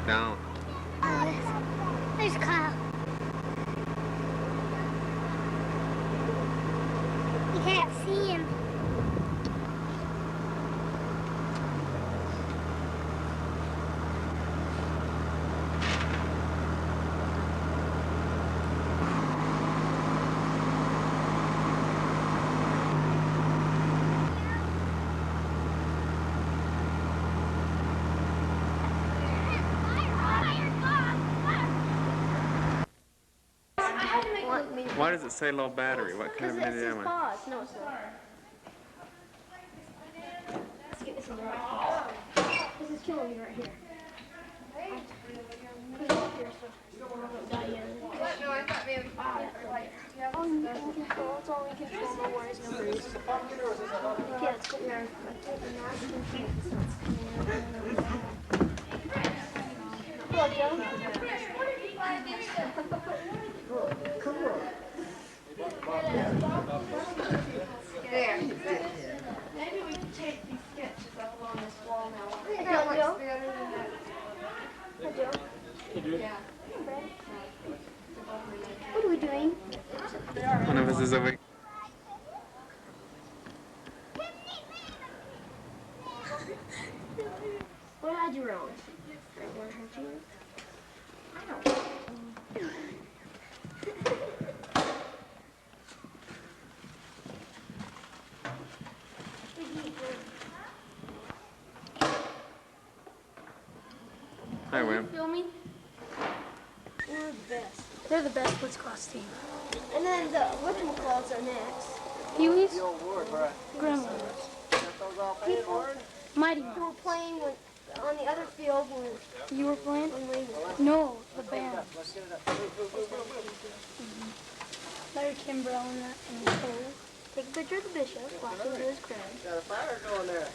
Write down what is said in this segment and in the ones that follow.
Down. There's Kyle. You can't see him. Why does it say low battery? What kind of video am I? Pause. No, it's not. Let's get this in the right place. This is killing me right here. Put it up here so it won't die yet. No, I thought maybe. Oh, you can control. It's all we control. No worries, no worries. Yeah, it's good. Yeah, Hello, Joe. Come on. There. Maybe we can take these sketches up along this wall now. Hey, Joe. Hey, Joe. Yeah. What are we doing? One of us is over. What did I do wrong? I want to hurt you? Hi, Wim. Filming? We're the best. They're the best Blitz Cross team. And then the whatchamacallits are next. Pee-wees? Gremlins. People Mighty Mouse. Who were playing on the other field when you were playing? No, the band. Larry Kimbrell and that and Cole. Take a picture of the bishop, walk into his crib. Got a fire going there.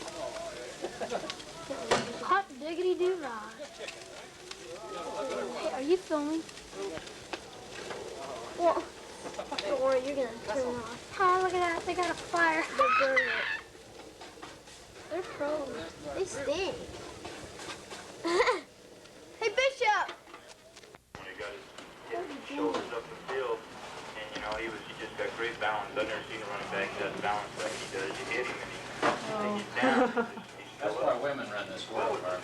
Hot diggity doo-dah. Hey, are you filming? Well, don't worry, you're gonna turn it off. Oh, look at that, they got a fire. They're burning it. They're pros. They stink. Hey, Bishop! When he got his shoulders up the field, and he just got great balance. I've never seen a running back that balance like he does. You hit him and he's down. That's why women run this world, Mark.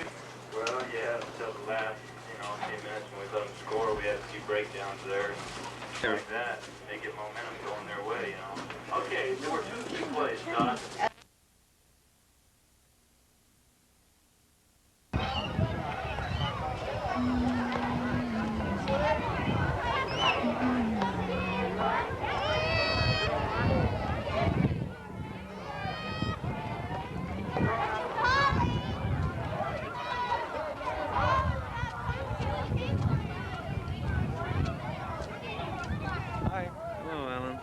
Well, yeah, until the last, few minutes when we let them score, we had a few breakdowns there. Like that, they get momentum going their way, Okay, so we're 2 key plays, Donna. Hello, Alan.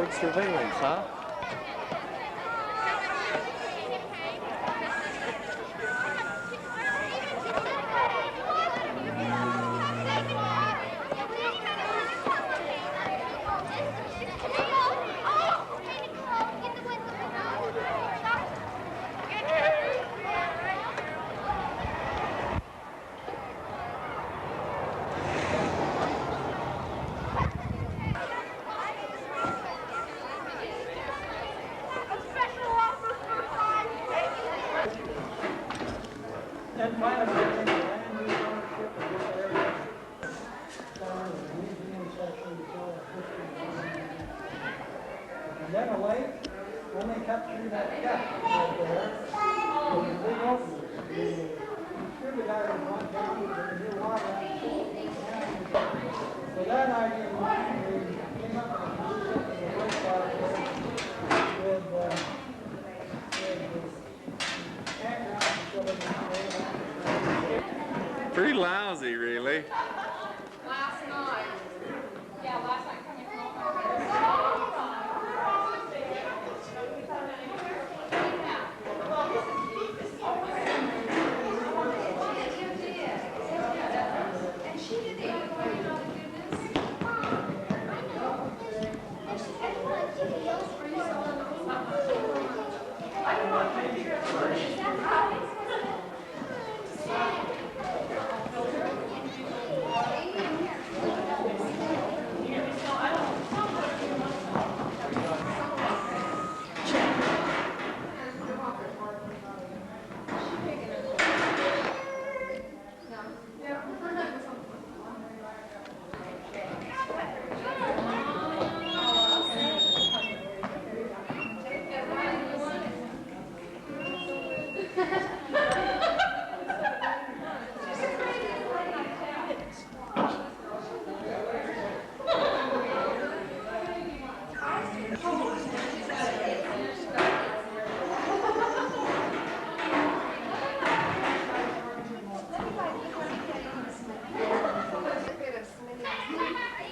Big surveillance, huh? And finally, the land use ownership of this area, the museum section to show a history of the land. And then a lake, only cut through that gap right there. So the big opening. The scuba divers want to use the new water. So that idea in mind, we came up with a solution to the lake out there with the campground facility. Pretty lousy, really. Last night. Yeah, last night coming home. And she did it.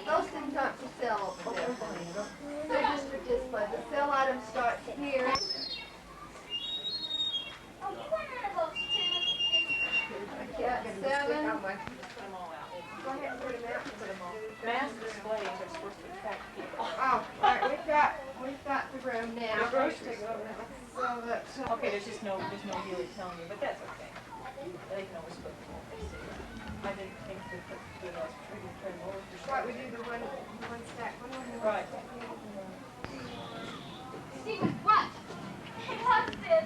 Those things aren't for sale over there. They're just for display. The sale item starts here. Yeah, 7. Go ahead and put them out. Mass displays are supposed to attract people. Oh, all right, we've got the room now. The groceries. So that, Okay, there's no deal telling you, but that's okay. They can always put them over. I didn't think they could do those pretty trim over. what we do the one stack. Right. Stephen, what? What's this?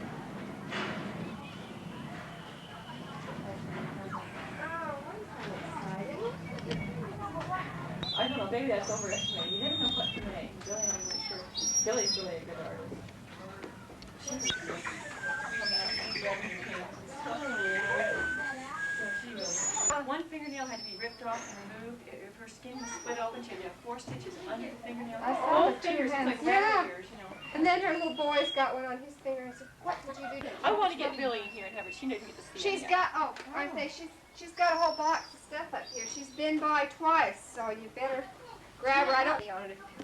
I don't know, maybe that's overestimated. You never know what to make. Billy, I'm not sure. Billy's really a good artist. One fingernail had to be ripped off and removed. If her skin was split open, she had to have 4 stitches under the fingernail. I saw Both the 2 fingers, hands. like Yeah. rabbit ears, you know. And then her little boy's got one on his finger. I said, what did you do? I want to get Billy in here and have her. She didn't get to see She's it got, I say, she's got a whole box of stuff up here. She's been by twice, so you better grab her. I don't.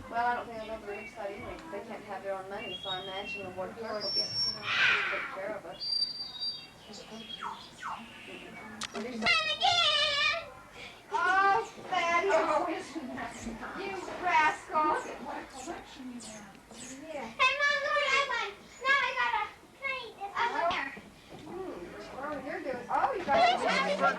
Well, I don't think they'll know the ringside anyway. They can't have their own money, so I imagine the board clerk will get to take care of us. Oh, Thaddeus. You rascal. Yeah. Hey, Mom, look what I won. Now I gotta paint this over there. Oh, you're doing, you got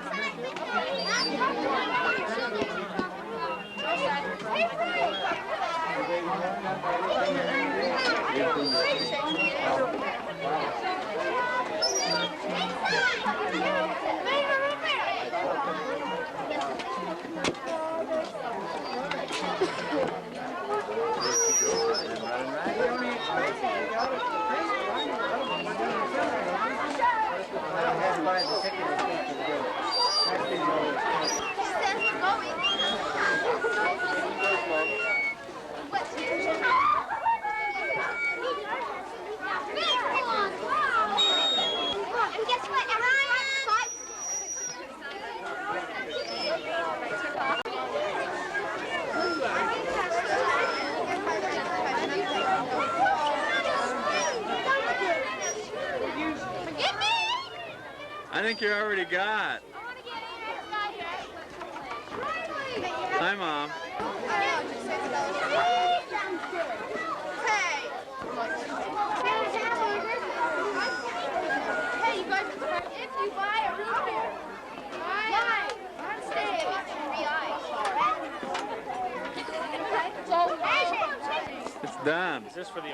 I think you already got. Hi, Mom. Hey, you guys, if you buy a root beer, on stage, It's done. Is this for the...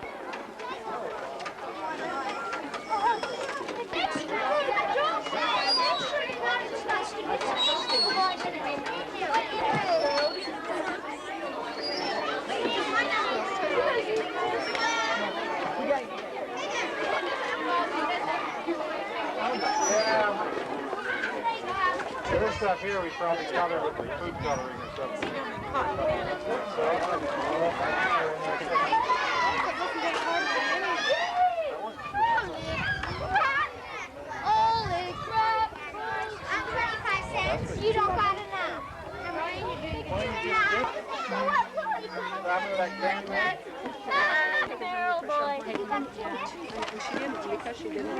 This stuff here we probably color with food coloring or something. Holy crap! I'm 25 cents. You don't got enough. Barrel boy. She didn't because she didn't.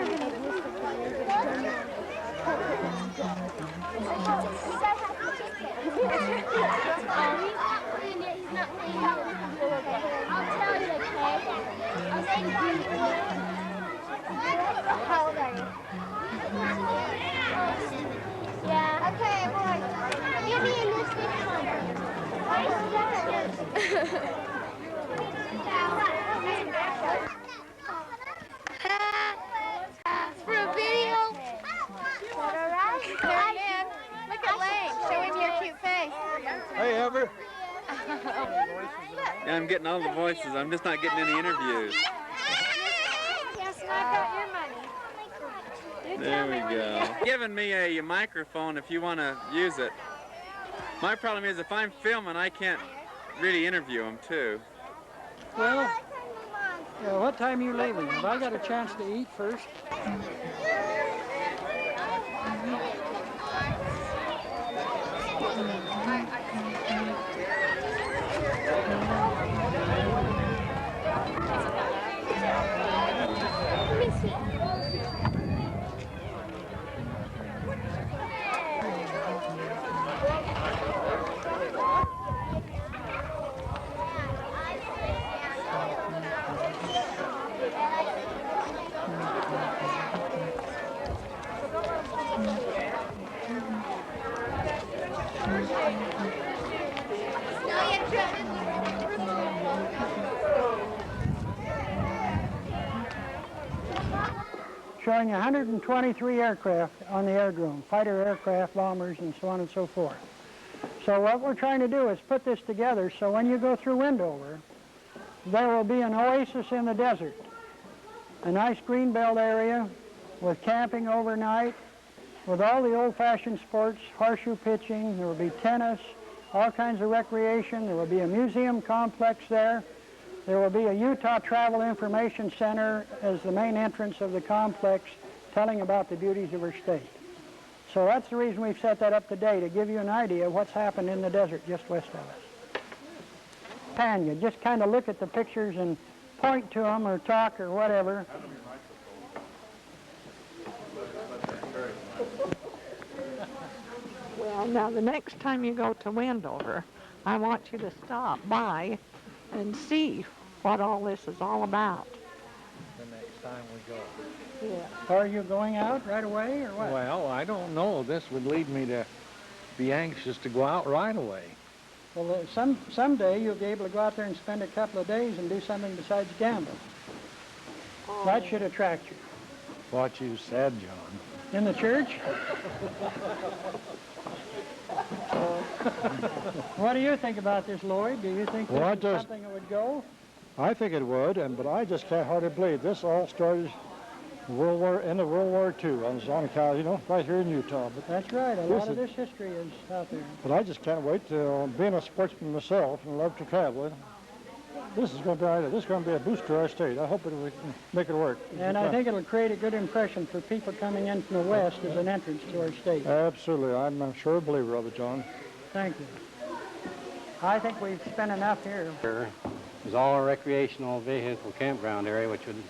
How old are you? Yeah. Okay, boy. Give me in this one. For a video. Look at Lane. Show him your cute face. Hey, Ever. Yeah, I'm getting all the voices. I'm just not getting any interviews. Yes, and I've got your money. There we go. Giving me a microphone if you want to use it. My problem is if I'm filming, I can't really interview them too. Well, what time are you leaving? Have I got a chance to eat first? Let me see. Showing 123 aircraft on the aerodrome, fighter aircraft, bombers, and so on and so forth. So what we're trying to do is put this together so when you go through Wendover, there will be an oasis in the desert, a nice greenbelt area with camping overnight, with all the old-fashioned sports, horseshoe pitching, there will be tennis, all kinds of recreation, there will be a museum complex there. There will be a Utah Travel Information Center as the main entrance of the complex, telling about the beauties of our state. So that's the reason we've set that up today, to give you an idea of what's happened in the desert just west of us. Tanya, just kind of look at the pictures and point to them or talk or whatever. Well, now the next time you go to Wendover, I want you to stop by and see what all this is all about. The next time we go. Yeah. Are you going out right away or what? Well, I don't know. This would lead me to be anxious to go out right away. Well, someday you'll be able to go out there and spend a couple of days and do something besides gamble. That should attract you. What you said, John. In the church? What do you think about this, Lloyd? Do you think this is something that would go? I think it would, but I just can't hardly believe this all started in World War II on Zonica, you know, right here in Utah. But that's right. A lot of this history is out there. But I just can't wait to, being a sportsman myself and love to travel. This is going to be a boost to our state. I hope we can make it work. And I think it'll create a good impression for people coming in from the west as an entrance to our state. Absolutely. I'm a sure believer of it, John. Thank you. I think we've spent enough here. It's all a recreational vehicle campground area, which would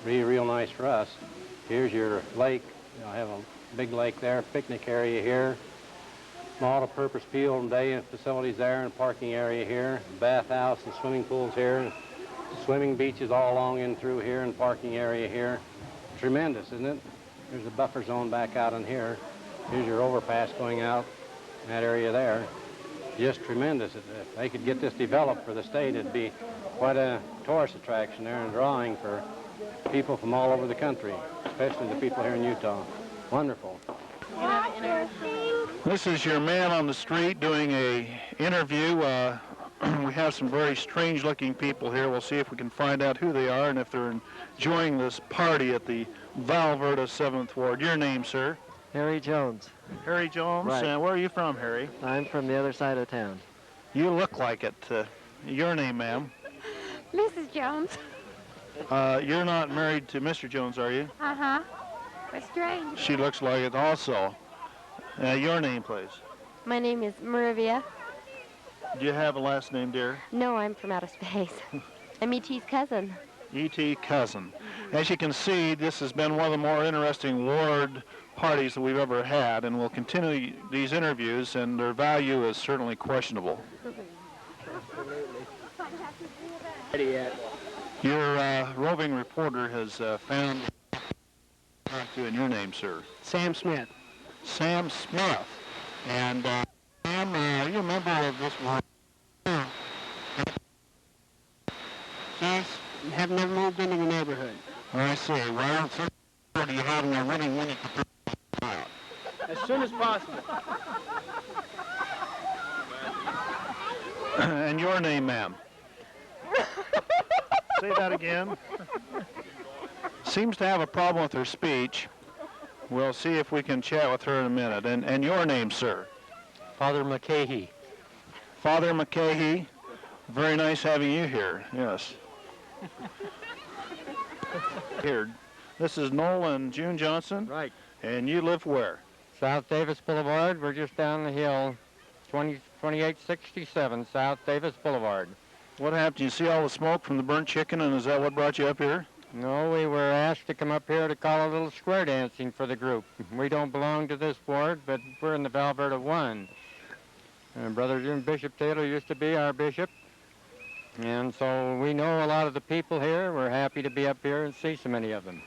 be real nice for us. Here's your lake. I have a big lake there, picnic area here, multi-purpose field and day facilities there, and parking area here, bathhouse and swimming pools here, swimming beaches all along in through here, and parking area here. Tremendous, isn't it? There's a buffer zone back out in here. Here's your overpass going out in that area there. Just tremendous. If they could get this developed for the state, it'd be quite a tourist attraction there and drawing for people from all over the country, especially the people here in Utah. Wonderful. This is your man on the street doing a interview. We have some very strange-looking people here. We'll see if we can find out who they are and if they're enjoying this party at the Val Verda 7th Ward. Your name, sir? Harry Jones. Harry Jones? Right. And where are you from, Harry? I'm from the other side of town. You look like it. Your name, ma'am? Mrs. Jones. You're not married to Mr. Jones, are you? Uh-huh. But strange. She looks like it also. Your name, please. My name is Marivia. Do you have a last name, dear? No, I'm from outer space. I'm E.T.'s cousin. E.T. cousin. As you can see, this has been one of the more interesting ward parties that we've ever had, and we'll continue these interviews, and their value is certainly questionable. Your roving reporter has found in your name, sir. Sam Smith. Sam Smith. And Sam, are you a member of this ward? Yes, have never moved into the neighborhood. I see. Well, do you have a running minute to out? As soon as possible. And your name, ma'am? Say that again. Seems to have a problem with her speech. We'll see if we can chat with her in a minute. And your name, sir? Father McCahey. Father McCahey. Very nice having you here. Yes. Here. This is Noel and June Johnson. Right. And you live where? South Davis Boulevard. We're just down the hill. 2867 South Davis Boulevard. What happened? You see all the smoke from the burnt chicken, and is that what brought you up here? No, we were asked to come up here to call a little square dancing for the group. We don't belong to this ward, but we're in the Val Verda 1. Brother Jim Bishop Taylor used to be our bishop, and so we know a lot of the people here. We're happy to be up here and see so many of them.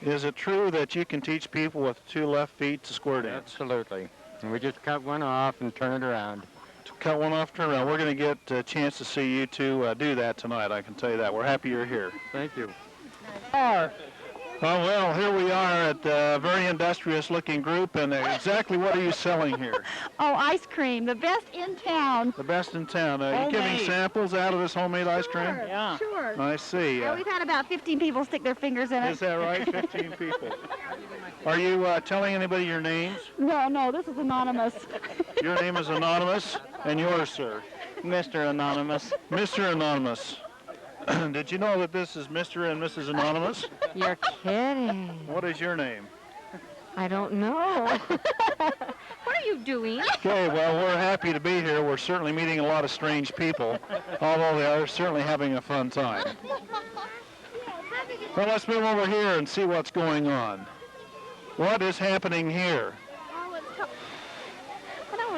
Is it true that you can teach people with 2 left feet to square dance? Absolutely. And we just cut one off and turn it around. To cut one off, turn around. We're going to get a chance to see you two do that tonight, I can tell you that. We're happy you're here. Thank you. Oh, well, here we are at a very industrious-looking group, and exactly what are you selling here? Oh, ice cream, the best in town. The best in town. You giving samples out of this homemade ice cream? Yeah. Sure. I see. We've had about 15 people stick their fingers in it. Is that right? 15 people. Are you telling anybody your names? No, this is anonymous. Your name is Anonymous, and yours, sir? Mr. Anonymous. Mr. Anonymous. Did you know that this is Mr. and Mrs. Anonymous? You're kidding. What is your name? I don't know. What are you doing? Okay, well, we're happy to be here. We're certainly meeting a lot of strange people, although they are certainly having a fun time. Well, let's move over here and see what's going on. What is happening here?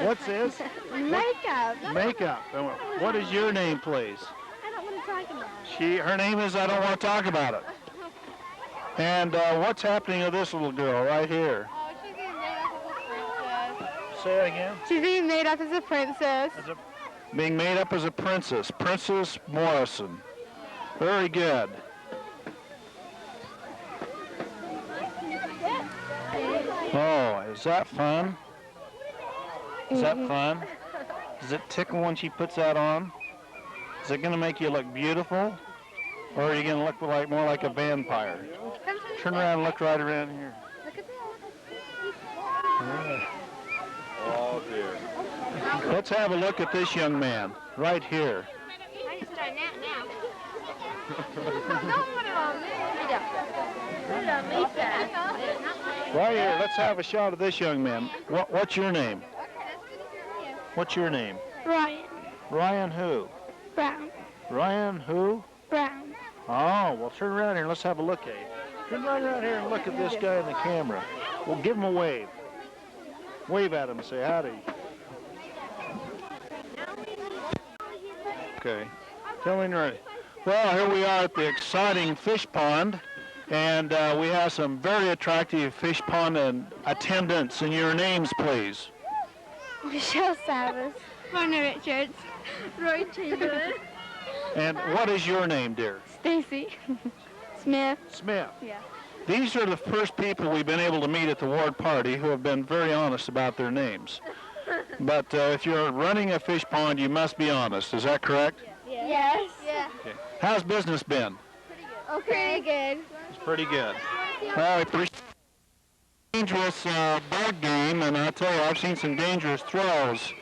What's this? Makeup. Makeup. What is your name, please? I don't want to talk about it. Her name is I don't want to talk about it. And what's happening to this little girl right here? Oh, she's being made up as a princess. Say it again. She's being made up as a princess. Being made up as a princess. Princess Morrison. Very good. Oh, is that fun? Is that fun? Does it tickle when she puts that on? Is it going to make you look beautiful? Or are you going to look like more like a vampire? Turn around and look right around here. Oh, dear. Let's have a look at this young man right here. I can start now. Don't put it on me. Put it on me, sir. Right here, let's have a shot of this young man. What's your name? What's your name? Ryan. Ryan who? Brown. Ryan who? Brown. Oh, well, turn around here and let's have a look at you. Turn right around here and look at this guy in the camera. Well, give him a wave. Wave at him and say howdy. Okay. Tell me when you're ready. Well, here we are at the exciting fish pond, and we have some very attractive fish pond attendants. And your names, please. Michelle Savas, Lorna Richards, Roy Chamberlain. And what is your name, dear? Stacy Smith. Smith. Yeah. These are the first people we've been able to meet at the ward party who have been very honest about their names. But if you're running a fish pond, you must be honest. Is that correct? Yes. Yeah. Okay. How's business been? Pretty good. It's pretty good. Well, it's a dangerous board game, and I'll tell you, I've seen some dangerous throws.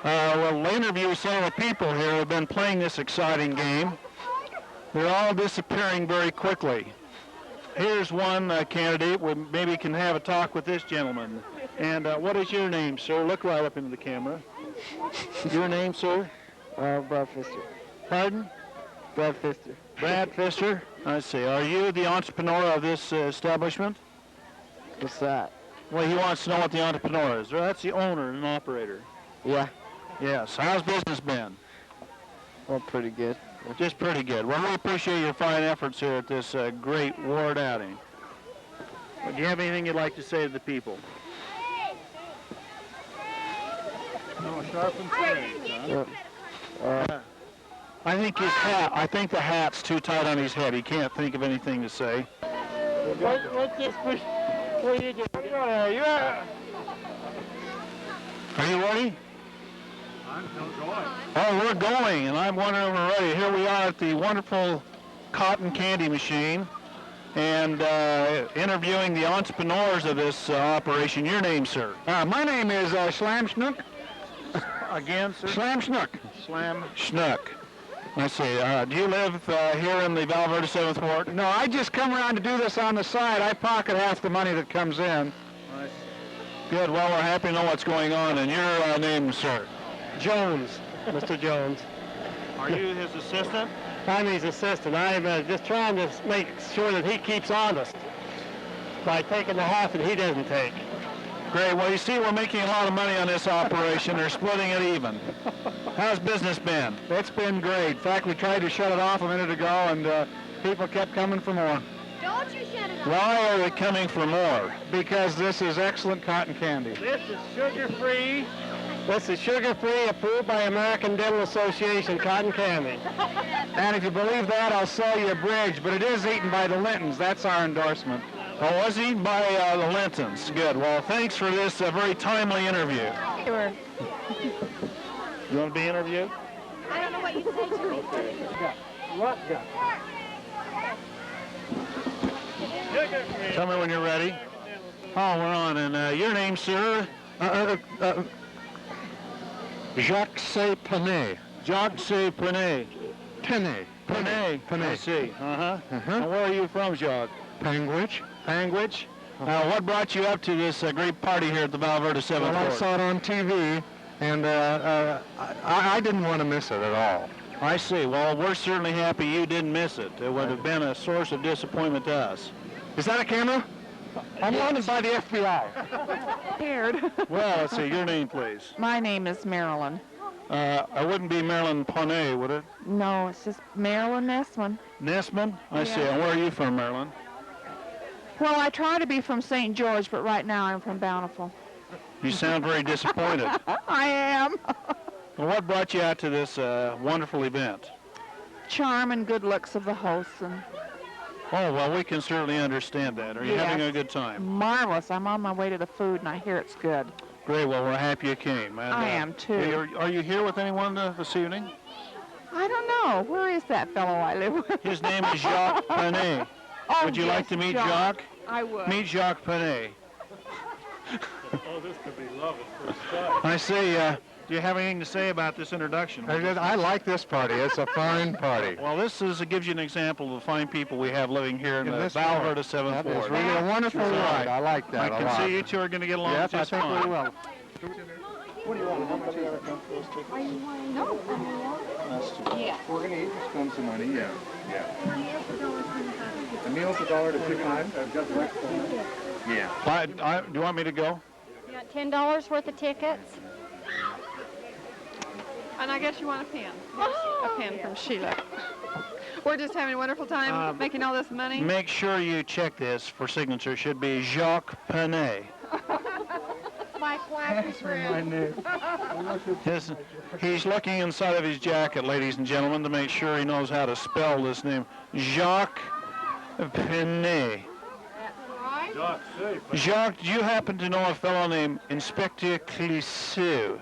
We'll interview some of the people here who have been playing this exciting game. They're all disappearing very quickly. Here's one candidate. We maybe can have a talk with this gentleman. And what is your name, sir? Look right up into the camera. Your name, sir? Brad Pfister. Pardon? Brad Pfister. Brad Pfister? I see. Are you the entrepreneur of this establishment? What's that? Well, he wants to know what the entrepreneur is. That's the owner and operator. Yeah. Yes. How's business been? Well, pretty good. Just pretty good. Well, we appreciate your fine efforts here at this great ward outing. Well, do you have anything you'd like to say to the people? No, sharp and straight, huh? I think his hat. I think the hat's too tight on his head. He can't think of anything to say. What's this push? What are you doing? Are you ready? I'm still going. Oh, we're going, and I'm wondering if we're ready. Here we are at the wonderful cotton candy machine, and interviewing the entrepreneurs of this operation. Your name, sir? My name is Slam Schnook. Again, sir? Slam Schnook. Slam Schnook. I see. Do you live here in the Val Verda 7th Ward? No, I just come around to do this on the side. I pocket half the money that comes in. Good. Well, we're happy to know what's going on. And your name, sir? Jones. Mr. Jones. Are you his assistant? I'm his assistant. I'm just trying to make sure that he keeps honest by taking the half that he doesn't take. Great. Well, you see, we're making a lot of money on this operation. They're splitting it even. How's business been? It's been great. In fact, we tried to shut it off a minute ago, and people kept coming for more. Don't you shut it off. Why are they coming for more? Because this is excellent cotton candy. This is sugar-free. This is sugar-free, approved by American Dental Association cotton candy. And if you believe that, I'll sell you a bridge, but it is eaten by the Lintons. That's our endorsement. Oh, was eaten by the Lintons. Good. Well, thanks for this very timely interview. Sure. You want to be interviewed? I don't know what you say to me. What? Tell me when you're ready. Oh, we're on. And your name, sir? Jacques Penet. Jacques Penet. Penet. Penet. I see. Uh-huh. And where are you from, Jacques? Panguitch. Panguitch? What brought you up to this great party here at the Val Verda 7th Ward? Well, I saw it on TV, and I didn't want to miss it at all. I see. Well, we're certainly happy you didn't miss it. It would have been a source of disappointment to us. Is that a camera? I'm wanted by the FBI. Scared. Well, let's see. Your name, please. My name is Marilyn. It wouldn't be Marilyn Poney, would it? No, it's just Marilyn Nessman. Nessman? I see. And where are you from, Marilyn? Well, I try to be from St. George, but right now I'm from Bountiful. You sound very disappointed. I am. Well, what brought you out to this wonderful event? Charm and good looks of the hosts. And oh, well, we can certainly understand that. Are you having a good time? Marvelous. I'm on my way to the food, and I hear it's good. Great. Well, we're happy you came. And, I am, too. Are you here with anyone this evening? I don't know. Where is that fellow I live with? His name is Jacques Penet. Oh, would you like to meet Jacques? I would. Meet Jacques Penet. Oh, this could be love at first sight. I say, do you have anything to say about this introduction? I like this party. It's a fine party. Well, this gives you an example of the fine people we have living here in the Val Verda 7th Ward. That is really a wonderful ride. I like that a lot. I can see you two are going to get along just fine. Yes, I think we will. What do you want? How much you got to come for those tickets? No. That's too bad. Yeah. We're going to eat and spend some money, yeah. The meal's $1.25. The meal's $1 to 2 times? I've got the right Yeah. Do you want me to go? You got $10 worth of tickets. And I guess you want a pen. A pen from Sheila. We're just having a wonderful time making all this money. Make sure you check this for signature. Should be Jacques Penet. My flash friend. He's looking inside of his jacket, ladies and gentlemen, to make sure he knows how to spell this name. Jacques Penet. Jacques, do you happen to know a fellow named Inspector Cliceux?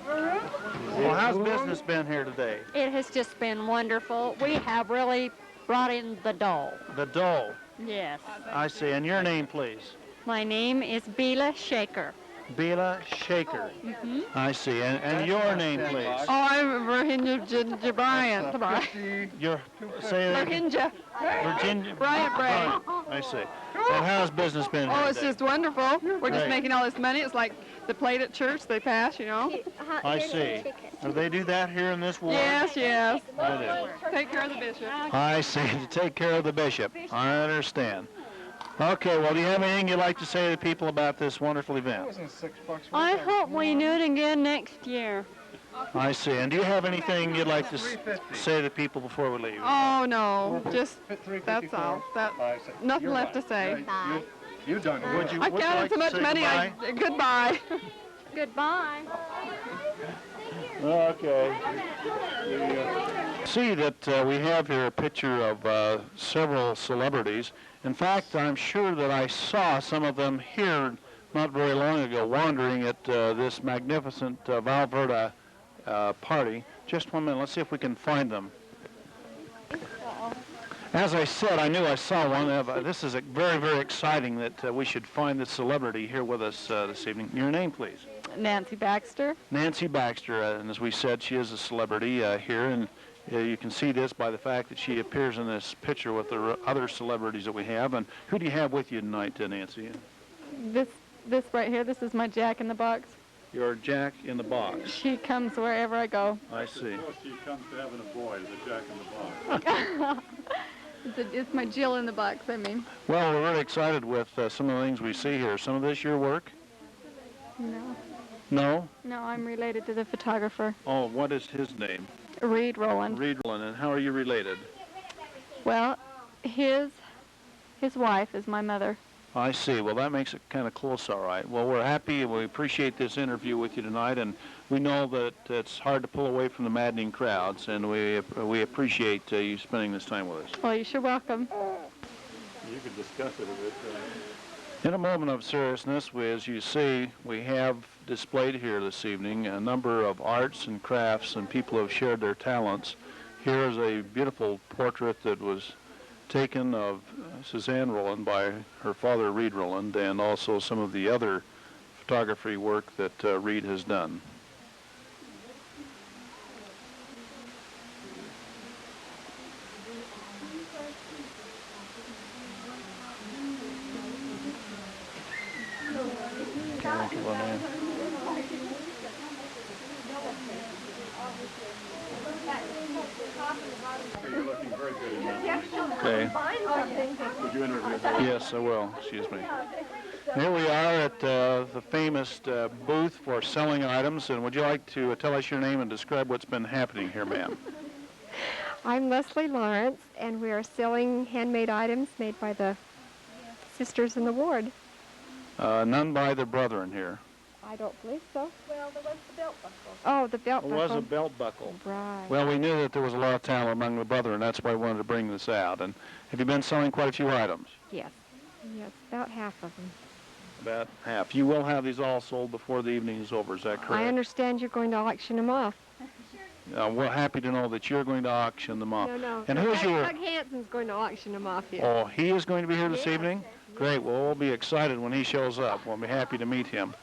Well, how's business been here today? It has just been wonderful. We have really brought in the dough. The dough. Yes. I see. And your name, please? My name is Bela Shaker. Bela Shaker. Mm-hmm. I see. And your name, please? Oh, I'm Virginia Bryant. Your say Virginia. Virginia Bryant Bray. I see. And how's business been here Oh, it's today? just wonderful. We're just Great. making all this money. It's like the plate at church. They pass, you know. I see. Do they do that here in this ward? Yes, yes. They do. Take care of the bishop. I see. To take care of the bishop. I understand. Okay, well, do you have anything you'd like to say to the people about this wonderful event? I hope we do it again next year. I see. And do you have anything you'd like to say to people before we leave? Oh, no. Just, that's all. Nothing left to say. Bye. You done it. I counted so much money. Goodbye. Goodbye. Okay. See that we have here a picture of several celebrities. In fact, I'm sure that I saw some of them here not very long ago wandering at this magnificent Val Verda party. Just 1 minute. Let's see if we can find them. As I said, I knew I saw one. This is very, very exciting that we should find this celebrity here with us this evening. Your name, please? Nancy Baxter. Nancy Baxter, and as we said, she is a celebrity here, and you can see this by the fact that she appears in this picture with the other celebrities that we have. And who do you have with you tonight, Nancy? This right here, this is my Jack in the Box. Your Jack in the Box. She comes wherever I go. I see. She comes to having a boy, the Jack in the Box. It's my Jill in the Box, I mean. Well, we're really excited with some of the things we see here. Some of this your work? No. No? No, I'm related to the photographer. Oh, what is his name? Reed Rowland. Reed Rowland. And how are you related? Well, his wife is my mother. I see. Well, that makes it kind of close, all right. Well, we're happy and we appreciate this interview with you tonight, and we know that it's hard to pull away from the maddening crowds, and we appreciate you spending this time with us. Well, you're sure welcome. You could discuss it a bit. In a moment of seriousness, as you see, we have displayed here this evening a number of arts and crafts and people who have shared their talents. Here is a beautiful portrait that was taken of Suzanne Rowland by her father, Reed Rowland, and also some of the other photography work that Reed has done. You're looking very good in that. Okay. Would you interview? Yes, I will. Excuse me. Here we are at the famous booth for selling items, and would you like to tell us your name and describe what's been happening here, ma'am? I'm Leslie Lawrence, and we are selling handmade items made by the sisters in the ward. None by the brethren here. I don't believe so. Well, there was the belt buckle. Oh, the belt It buckle. was a belt buckle. Right. Well, we knew that there was a lot of talent among the brethren. That's why I wanted to bring this out. And have you been selling quite a few items? Yes. Yes, about half of them. About half. You will have these all sold before the evening is over. Is that correct? I understand you're going to auction them off. We're happy to know that you're going to auction them off. No. And who's your... Doug Hansen's going to auction them off here. Oh, he is going to be here this Yes. evening? Great. Well, we'll be excited when he shows up. We'll be happy to meet him.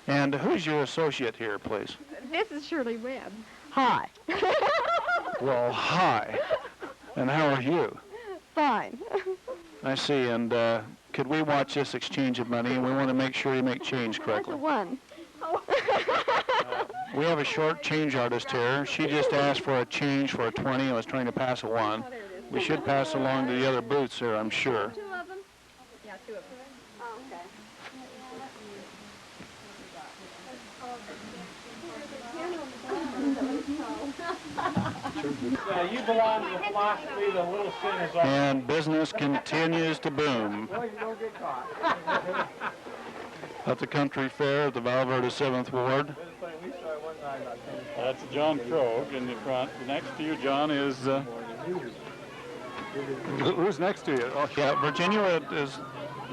And who's your associate here, please? This is Shirley Webb. Hi. Well, hi. And how are you? Fine. I see. And could we watch this exchange of money? And we want to make sure you make change correctly. One. We have a short change artist here. She just asked for a change for a 20. I was trying to pass a 1. We should pass along to the other booths here, I'm sure. two of them. Oh, okay. You belong to the philosophy the little sin is all. And business continues to boom Well, you don't get caught. at the country fair at the Val Verda 7th Ward. That's John Krogh in the front. Next to you, John, is... who's next to you? Oh, Yeah, Virginia, is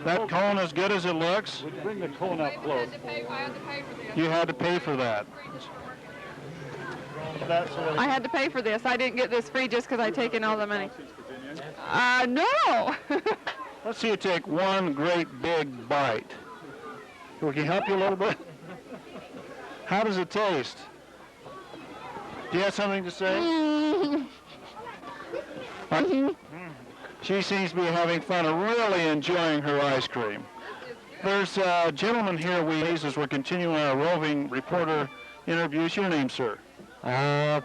that cone as good as it looks? would you bring the cone up close? You had to pay for that. I had to pay for this. I didn't get this free just because I taken all the money. No. Let's see you take one great big bite. We can help you a little bit. How does it taste? Do you have something to say? She seems to be having fun and really enjoying her ice cream. There's a gentleman here as we're continuing our roving reporter interviews. Your name, sir? Dale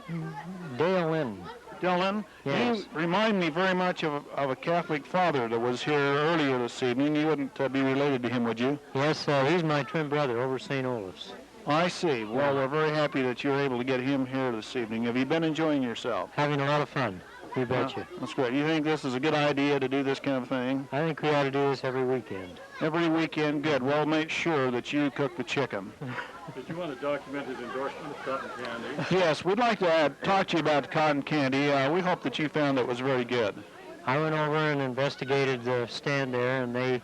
Lynn. Dale Lynn? Yes. You remind me very much of a Catholic father that was here earlier this evening. You wouldn't be related to him, would you? Yes, he's my twin brother over St. Olaf's. I see. Well, we're very happy that you're able to get him here this evening. Have you been enjoying yourself? Having a lot of fun. You betcha. That's great. You think this is a good idea to do this kind of thing? I think we ought to do this every weekend. Every weekend? Good. Well, make sure that you cook the chicken. Did you want to document his endorsement of cotton candy? Yes, we'd like to talk to you about the cotton candy. We hope that you found it was very good. I went over and investigated the stand there, and they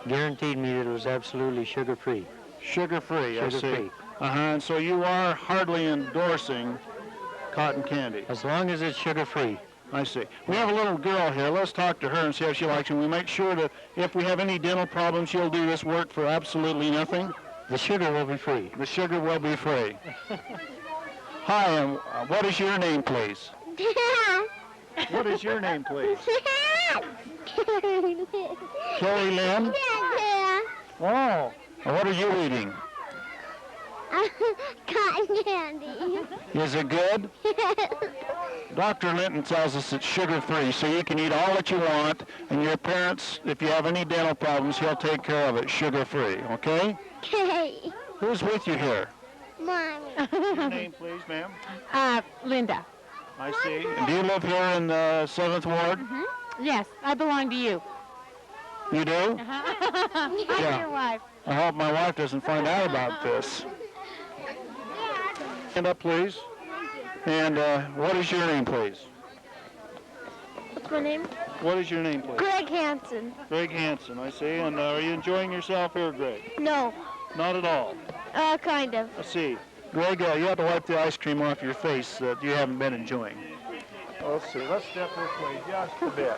guaranteed me that it was absolutely sugar-free. Sugar-free, I see. Sugar-free. And so you are hardly endorsing cotton candy. As long as it's sugar-free. I see. We have a little girl here. Let's talk to her and see if she likes it. We make sure that if we have any dental problems, she'll do this work for absolutely nothing. The sugar will be free. The sugar will be free. Hi, and what is your name, please? What is your name, please? Carrie Lynn? Oh, and what are you eating? Cotton candy. Is it good? Dr. Linton tells us it's sugar-free, so you can eat all that you want, and your parents, if you have any dental problems, he'll take care of it sugar-free, okay? Okay. Who's with you here? Mommy. Your name, please, ma'am? Linda. I see. And do you live here in the 7th Ward? Yes, I belong to you. You do? I'm Yeah. your wife. I hope my wife doesn't find out about this. Stand up, please. And what is your name, please? What's my name? What is your name, please? Greg Hansen. Greg Hansen, I see. And are you enjoying yourself here, Greg? No. Not at all. Kind of. Let's see. Greg, you have to wipe the ice cream off your face that you haven't been enjoying. Let's see. Let's step this way just a bit.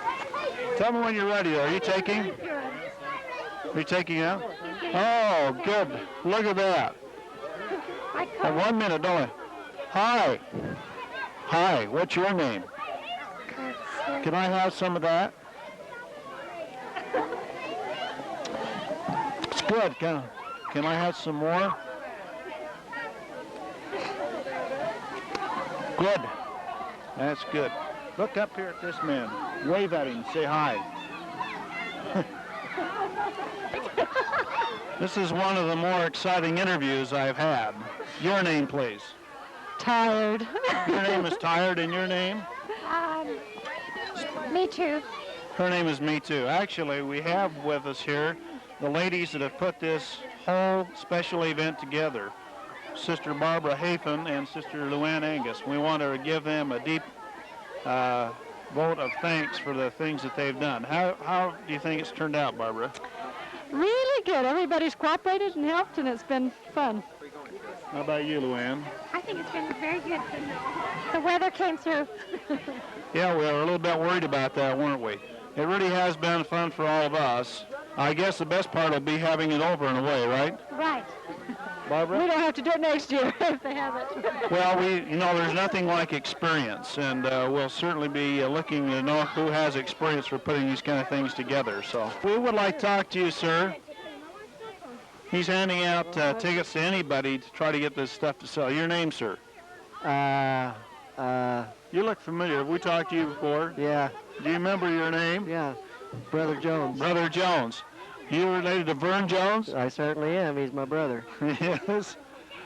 Tell me when you're ready. Are you taking? Are you taking out? Oh, good. Look at that. And 1 minute, don't I? Hi. Hi. What's your name? Can I have some of that? It's good. Can I have some more? Good. That's good. Look up here at this man. Wave at him. Say hi. This is one of the more exciting interviews I've had. Your name, please. Tired. Your name is Tired, and your name? Me too. Her name is Me Too. Actually, we have with us here the ladies that have put this whole special event together. Sister Barbara Hafen and Sister Luann Angus. We want to give them a deep vote of thanks for the things that they've done. How do you think it's turned out, Barbara? Really good. Everybody's cooperated and helped, and it's been fun. How about you, Luann? I think it's been very good. The weather came through. Yeah, we were a little bit worried about that, weren't we? It really has been fun for all of us. I guess the best part will be having it over in a way, right? Right. Barbara? We don't have to do it next year if they have it. Well, there's nothing like experience, and we'll certainly be looking to know who has experience for putting these kind of things together. So we would like to talk to you, sir. He's handing out tickets to anybody to try to get this stuff to sell. Your name, sir? You look familiar. Have we talked to you before? Yeah. Do you remember your name? Yeah. Brother Jones. Brother Jones. You related to Vern Jones? I certainly am. He's my brother. Yes.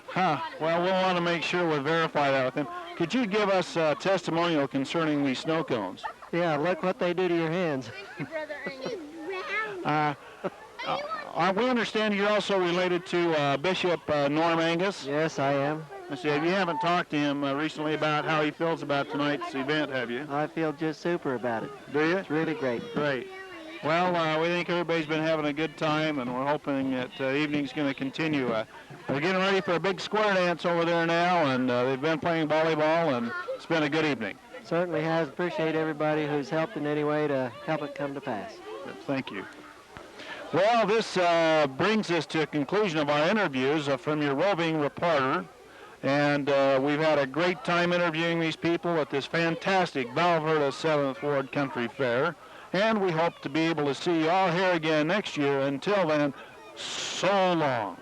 Huh. Well, we'll want to make sure we verify that with him. Could you give us a testimonial concerning these snow cones? Yeah, look what they do to your hands. We understand you're also related to Bishop Norm Angus. Yes, I am. Let's see, you haven't talked to him recently about how he feels about tonight's event, have you? I feel just super about it. Do you? It's really great. Great. Well, we think everybody's been having a good time, and we're hoping that evening's going to continue. They're getting ready for a big square dance over there now, and they've been playing volleyball, and it's been a good evening. Certainly has. Appreciate everybody who's helped in any way to help it come to pass. Thank you. Well, this brings us to a conclusion of our interviews from your roving reporter. And we've had a great time interviewing these people at this fantastic Val Verda 7th Ward Country Fair. And we hope to be able to see you all here again next year. Until then, so long.